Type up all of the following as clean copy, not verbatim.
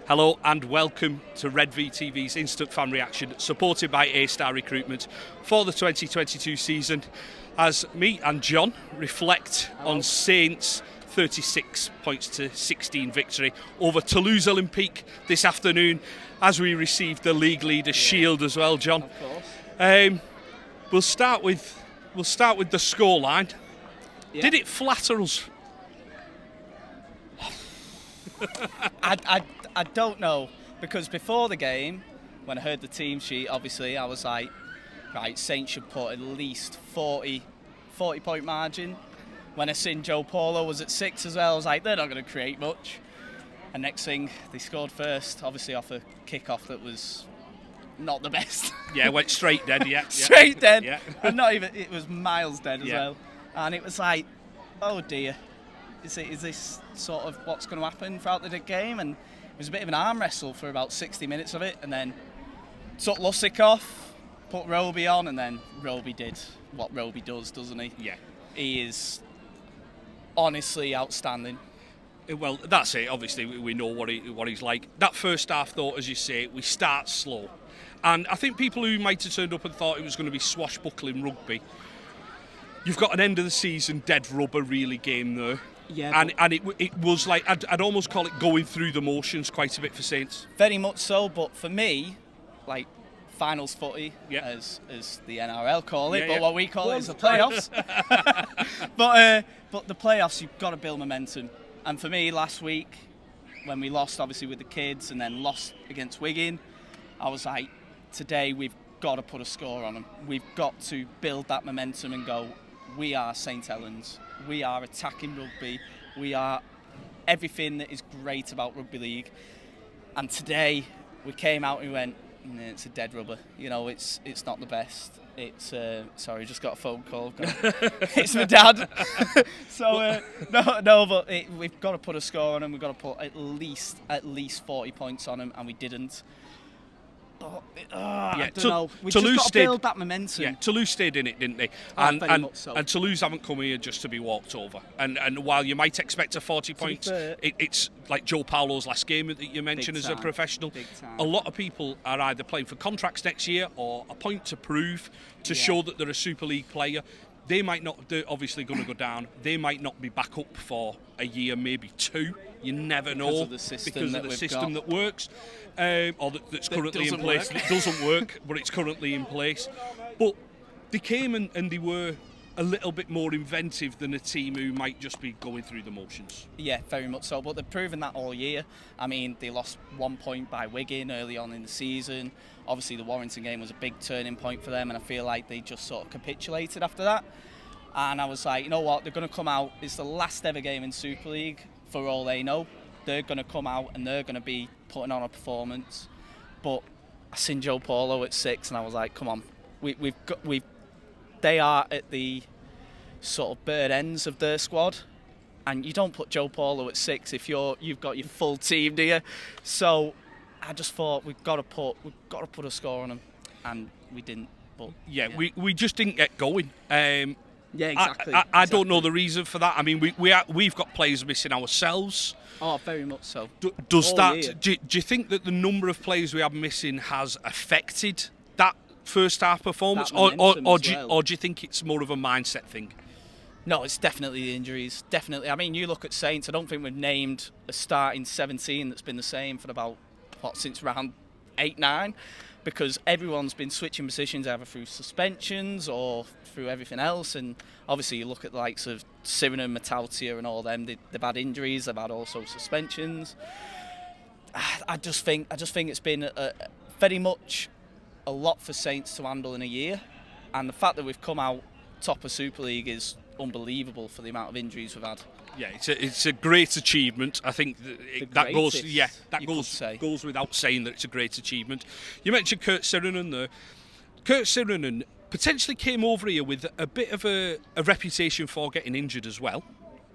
Hello and welcome to Redvee TV's Instant Fan Reaction, supported by A-Star Recruitment for the 2022 season, as me and John reflect on Saints' 36 points to 16 victory over Toulouse Olympique this afternoon, as we received the league leader shield as well, John. Of course. We'll start with the scoreline. Yeah. Did it flatter us? I don't know, because before the game, when I heard the team sheet, obviously I was like, right, Saints should put at least 40 point margin. When I seen Joe Paulo was at 6 as well, I was like, they're not going to create much. And next thing, they scored first, obviously off a kick-off that was not the best. Yeah, went straight dead, yeah. Straight dead. Yeah. And not even, it was miles dead as Yeah. well. And it was like, oh dear, is this sort of what's going to happen throughout the game? And it was a bit of an arm wrestle for about 60 minutes of it, and then took Lussick off, put Roby on, and then Roby did what Roby does, doesn't he? Yeah. He is honestly outstanding. Well, that's it. Obviously, we know what he's like. That first half, though, as you say, we start slow. And I think people who might have turned up and thought it was going to be swashbuckling rugby, you've got an end of the season dead rubber really game there. Yeah, and it was like, I'd almost call it going through the motions quite a bit for Saints. very much so. But for me, like finals footy, Yeah. as the NRL call it, Yeah, but yeah. what we call it is the playoffs. But the playoffs, you've got to build momentum. And for me, last week, when we lost obviously with the kids and then lost against Wigan, I was like, today we've got to put a score on them. We've got to build that momentum and go, we are St Helens. We are attacking rugby. We are everything that is great about rugby league. And today we came out and we went, it's a dead rubber. You know, it's not the best. It's sorry, just got a phone call. It's my dad. So but we've got to put a score on them. We've got to put at least 40 points on them, and we didn't. But I don't know. We Toulouse just got to build that momentum. Yeah, Toulouse stayed in it, didn't they? Very much so. And Toulouse haven't come here just to be walked over. And while you might expect a 40 points, fair, it's like Joe Paulo's last game that you mentioned Big as a time. professional. Big time. A lot of people are either playing for contracts next year or a point to prove to Yeah. show that they're a Super League player. They might not, they're obviously going to go down. They might not be back up for a year, maybe two. You never know. Because of the system that works, or that's currently in doesn't place. work. It doesn't work, but it's currently in place. But they came and they were a little bit more inventive than a team who might just be going through the motions. Yeah, very much so. But they've proven that all year. I mean, they lost 1 point by Wigan early on in the season. Obviously, the Warrington game was a big turning point for them, and I feel like they just sort of capitulated after that. And I was like, you know what? They're going to come out. It's the last ever game in Super League, for all they know. They're going to come out and they're going to be putting on a performance. But I seen Joe Paulo at 6, and I was like, come on, they are at the sort of bird ends of their squad, and you don't put Joe Paulo at 6 if you've got your full team, do you? So I just thought we've got to put a score on them, and we didn't. But yeah. we just didn't get going. Yeah, exactly. I don't know the reason for that. I mean, we've got players missing ourselves. Oh, very much so. Does All that? year. Do you think that the number of players we have missing has affected that first half performance, That or momentum as well. do you think it's more of a mindset thing? No, it's definitely the injuries. Definitely. I mean, you look at Saints, I don't think we've named a starting 17 that's been the same for about, since round 8-9, because everyone's been switching positions either through suspensions or through everything else. And obviously you look at the likes of Siren and Matautia and all them, they've had injuries, they've had also suspensions. I just think it's been very much a lot for Saints to handle in a year. And the fact that we've come out top of Super League is unbelievable for the amount of injuries we've had. Yeah, it's a great achievement. I think that goes. Yeah, that you could goes say. goes without saying that it's a great achievement. You mentioned Kurt Sirenen there. Kurt Sirenen potentially came over here with a bit of a reputation for getting injured as well.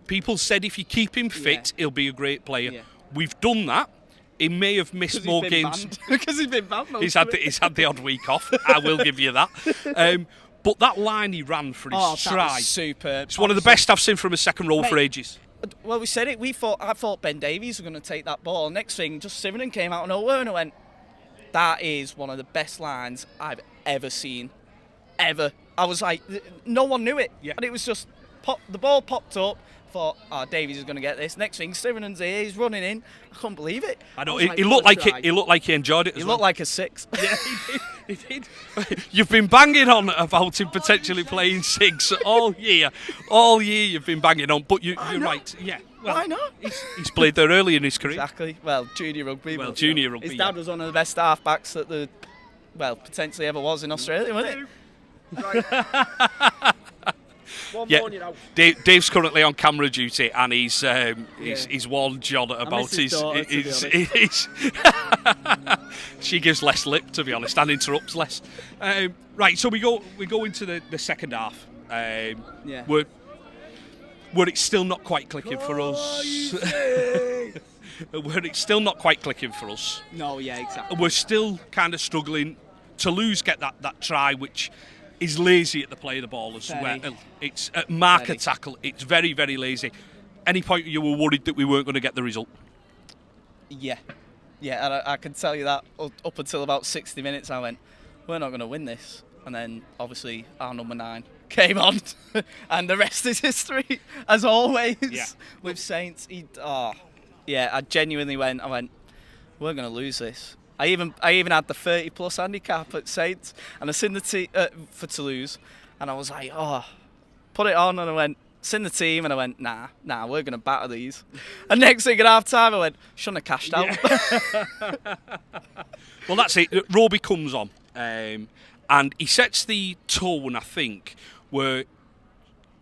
People said if you keep him fit, he'll be a great player. Yeah. We've done that. He may have missed more games. Because he's been banned. He's had the odd week off. I will give you that. But that line he ran for his That try, was superb. it's one of the best I've seen from a second row for ages. Well, we said it. I thought Ben Davies was going to take that ball. Next thing, just Sivernon came out of nowhere, and I went, that is one of the best lines I've ever seen. Ever. I was like, no one knew it. Yeah. And it was just, the ball popped up. Thought, Davies is going to get this. Next thing, Sivermon's here. He's running in. I couldn't believe it. I know. He looked like it. He looked like he enjoyed it. He looked like a 6. Yeah, he did. You've been banging on about him potentially playing 6 all year. All year you've been banging on, but you're right. Yeah. Well, Why not? He's played there early in his career. Exactly. Well, junior rugby. Well, junior rugby. His dad was one of the best halfbacks that potentially ever was in Australia, wasn't it? Right. One more, you know. Dave's currently on camera duty, and he's warned John about his daughter, his she gives less lip, to be honest, and interrupts less. Right, so we go into the second half. Where it's still not quite clicking for us. Where it's still not quite clicking for us. No, yeah, exactly. We're still kind of struggling. Toulouse get that try, which is lazy at the play of the ball as well. It's at marker tackle. It's very, very lazy. Any point you were worried that we weren't going to get the result? Yeah, and I can tell you that up until about 60 minutes I went, we're not going to win this. And then obviously our number 9 came on, and the rest is history, as always. Yeah. With Saints. I genuinely went, we're going to lose this. I even had the 30+ handicap at Saints, and I seen the team for Toulouse, and I was like, put it on, and I went, seen the team, and I went, nah, we're going to batter these. And next thing at half time, I went, shouldn't have cashed out. Yeah. Well, that's it. Roby comes on, and he sets the tone, I think, where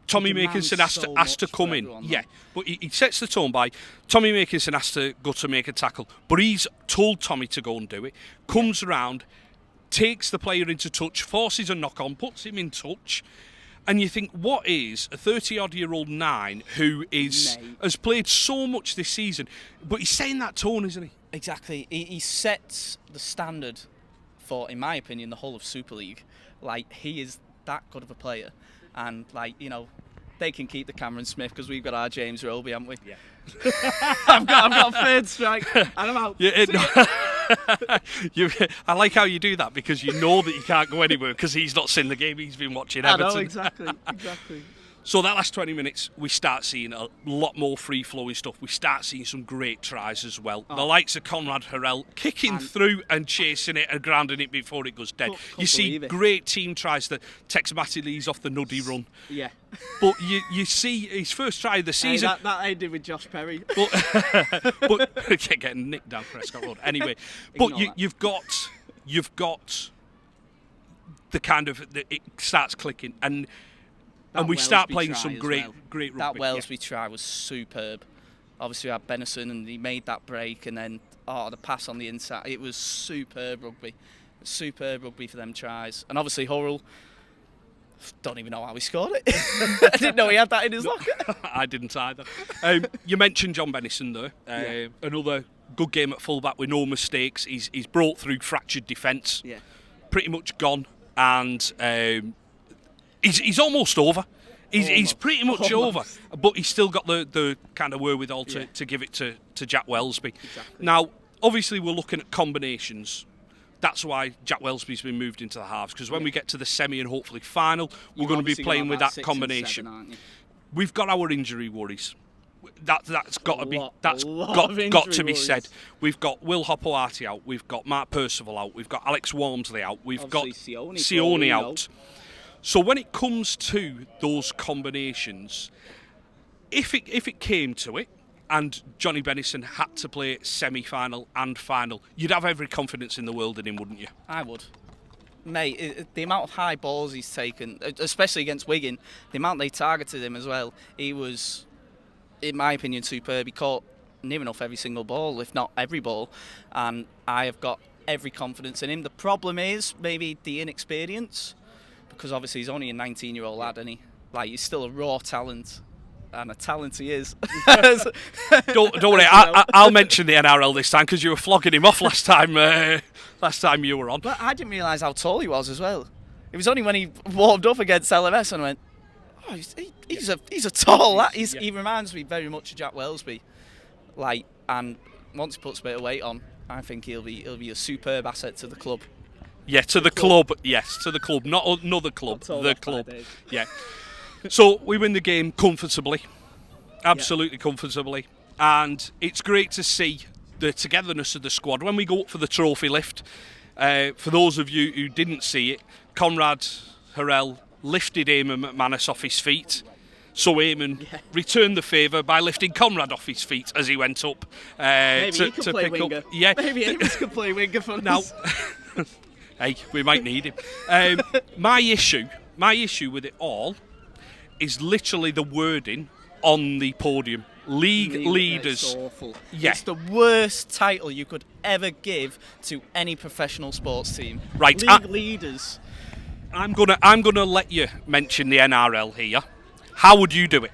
Tommy Makinson has to come in. Yeah, but he sets the tone by Tommy Makinson has to go to make a tackle, but he's told Tommy to go and do it. Comes around, takes the player into touch, forces a knock on, puts him in touch, and you think, what is a 30-odd-year-old 9 who has played so much this season, but he's setting that tone, isn't he? Exactly. He sets the standard for, in my opinion, the whole of Super League. Like, he is that good of a player. And, they can keep the Cameron Smith because we've got our James Roby, haven't we? Yeah. I've got a third strike and I'm out. I like how you do that, because you know that you can't go anywhere because he's not seen the game, he's been watching Everton. I know, exactly. So that last 20 minutes, we start seeing a lot more free-flowing stuff. We start seeing some great tries as well. The likes of Conrad Harrell kicking through and chasing it and grounding it before it goes dead. You see great team tries that takes Matty Lees off the nuddy run. Yeah. But you see his first try of the season. Hey, that ended with Josh Perry. But getting nicked down Prescott Road. Anyway, but you've got the kind of it starts clicking and we start playing some great rugby. That Wellesby try was superb. Obviously we had Benison and he made that break, and then the pass on the inside. It was superb rugby. Superb rugby for them tries. And obviously Hurrell, don't even know how he scored it. I didn't know he had that in his locker. I didn't either. You mentioned John Benison there. Another good game at fullback with no mistakes. He's brought through fractured defence. Yeah. Pretty much gone. And he's almost over. He's pretty much over, but he's still got the kind of wherewithal to give it to Jack Wellesby. Exactly. Now, obviously, we're looking at combinations. That's why Jack Wellesby's been moved into the halves, because when we get to the semi and hopefully final, we're going to be playing with that combination. 7, We've got our injury worries. That's got to be worries. said. We've got Will Hopoate out. We've got Mark Percival out. We've got Alex Walmsley out. We've obviously got Sione out. So when it comes to those combinations, if it came to it, and Johnny Benison had to play semi-final and final, you'd have every confidence in the world in him, wouldn't you? I would. Mate, the amount of high balls he's taken, especially against Wigan, the amount they targeted him as well, he was, in my opinion, superb. He caught near enough every single ball, if not every ball, and I have got every confidence in him. The problem is maybe the inexperience, because obviously he's only a 19-year-old lad, and he's still a raw talent. And a talent he is. Don't worry, I'll mention the NRL this time because you were flogging him off last time you were on. But I didn't realise how tall he was as well. It was only when he warmed up against LMS and I went, Oh, he's a tall lad. He reminds me very much of Jack Wellesby. And once he puts a bit of weight on, I think he'll be a superb asset to the club. Yeah, to the club. Yes, to the club, not another club. The club. Dave. Yeah. So we win the game comfortably, absolutely comfortably, and it's great to see the togetherness of the squad when we go up for the trophy lift. For those of you who didn't see it, Conrad Harrell lifted Eamon McManus off his feet. So Eamon returned the favour by lifting Conrad off his feet as he went up. Maybe he could play pick winger. up. Yeah. Maybe Eamon could play winger for us. Now, hey, we might need him. My issue with it all is literally the wording on the podium. League leaders. It's awful. Yeah. It's the worst title you could ever give to any professional sports team. Right. League leaders. I'm gonna let you mention the NRL here. How would you do it?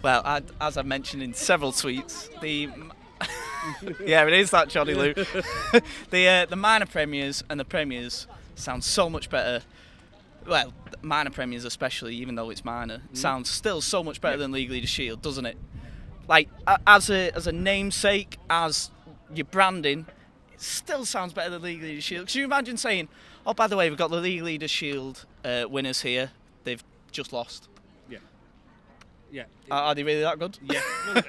Well, as I've mentioned in several tweets, yeah, it is that Johnny Lou. The minor premiers and the premiers sound so much better. Well, minor premiers especially, even though it's minor, sounds still so much better than League Leaders Shield, doesn't it? Like as a namesake, as your branding, it still sounds better than League Leaders Shield. Could you imagine saying, "Oh, by the way, we've got the League Leaders Shield winners here. They've just lost." Yeah. Are they really that good? Yeah. Well,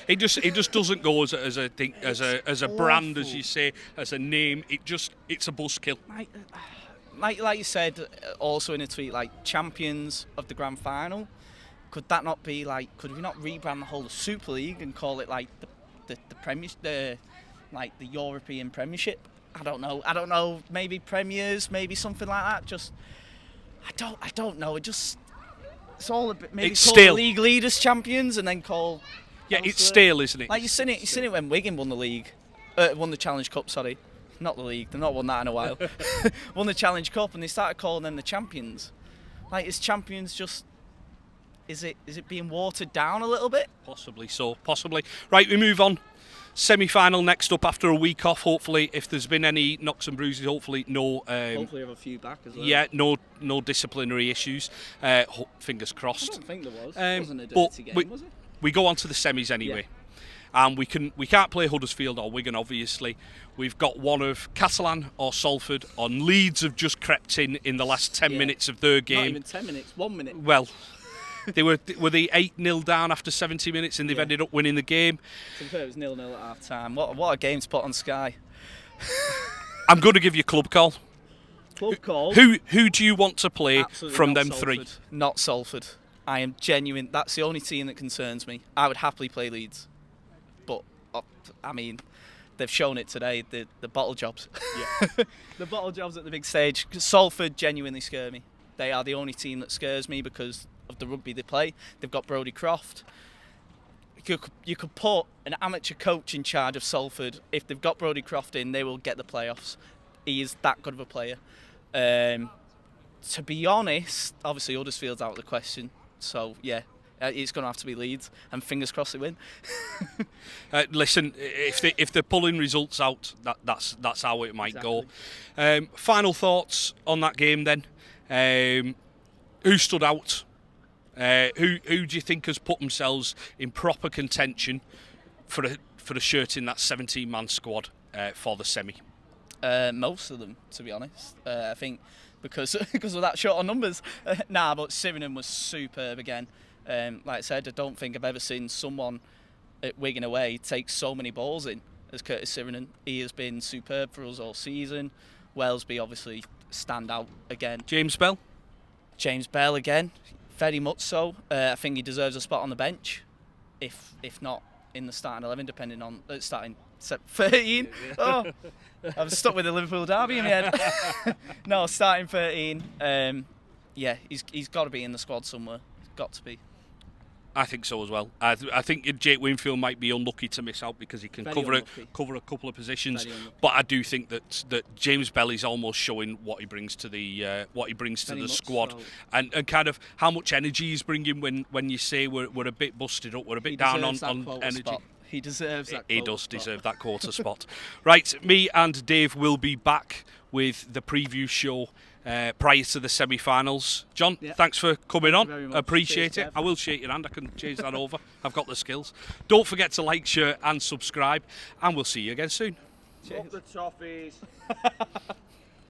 it just doesn't go as a thing, as a brand, as you say, as a name. It's a buzzkill. Like you said, also in a tweet, like champions of the grand final. Could that not be like? Could we not rebrand the whole Super League and call it like the Premier, like the European Premiership? I don't know. Maybe Premiers, maybe something like that. Just I don't know. It's all a bit. Maybe it's call stale. The League Leaders champions and then call. Yeah, it's stale, isn't it? Like you've seen it when Wigan won the league, won the Challenge Cup. Sorry, not the league. They've not won that in a while. Won the Challenge Cup and they started calling them the champions. Like is champions just? Is it being watered down a little bit? Possibly so. Possibly. Right, we move on. Semi-final next up after a week off. Hopefully, if there's been any knocks and bruises, hopefully no. Hopefully, have a few back as well. Yeah, no disciplinary issues. Fingers crossed. I don't think there was. It wasn't a but dirty game, was it? We go on to the semis anyway, and we can't play Huddersfield or Wigan. Obviously, we've got one of Catalan or Salford. On Leeds have just crept in the last 10 minutes of their game. Not even 10 minutes. 1 minute. Well. They were 8-0 down after 70 minutes and they've ended up winning the game. To be fair, it was 0-0 at half time. What a game to put on Sky. I'm going to give you a club call. Club call? Who do you want to play Absolutely from not them Salford. three? Not Salford. I am genuine. That's the only team that concerns me. I would happily play Leeds. But, I mean, they've shown it today. The bottle jobs. Yeah. The bottle jobs at the big stage. Salford genuinely scare me. They are the only team that scares me because of the rugby they play. They've got Brodie Croft. You could put an amateur coach in charge of Salford. If they've got Brodie Croft in, they will get the playoffs. He is that good of a player. To be honest, obviously Huddersfield's out of the question. So yeah, it's going to have to be Leeds, and fingers crossed they win. Listen, if they're pulling results out, that's how it might go. Final thoughts on that game then. Who stood out? Who do you think has put themselves in proper contention for a shirt in that 17-man squad for the semi? Most of them, to be honest. I think because of that short on numbers. But Sivinen was superb again. Like I said, I don't think I've ever seen someone at Wigan away take so many balls in as Curtis Sivinen. He has been superb for us all season. Wellesby obviously stand out again. James Bell again. Very much so. I think he deserves a spot on the bench, if not in the starting 11, depending on starting 13. Oh, I'm stuck with the Liverpool derby in my head. No, starting 13. Yeah, he's got to be in the squad somewhere. He's got to be. I think so as well. I think Jake Winfield might be unlucky to miss out because he can cover a couple of positions. But I do think that James Bell is almost showing what he brings to the squad, so. and kind of how much energy he's bringing. When you say we're a bit busted up, we're a bit down on energy. Spot. He deserves that. He does deserve that quarter spot. Right, me and Dave will be back with the preview show prior to the semi-finals. John, Yeah. thanks for coming Thank you on. very much. Appreciate Cheers, it. Kev. I will shake your hand. I can change that over. I've got the skills. Don't forget to like, share and subscribe, and we'll see you again soon. Up the toffees.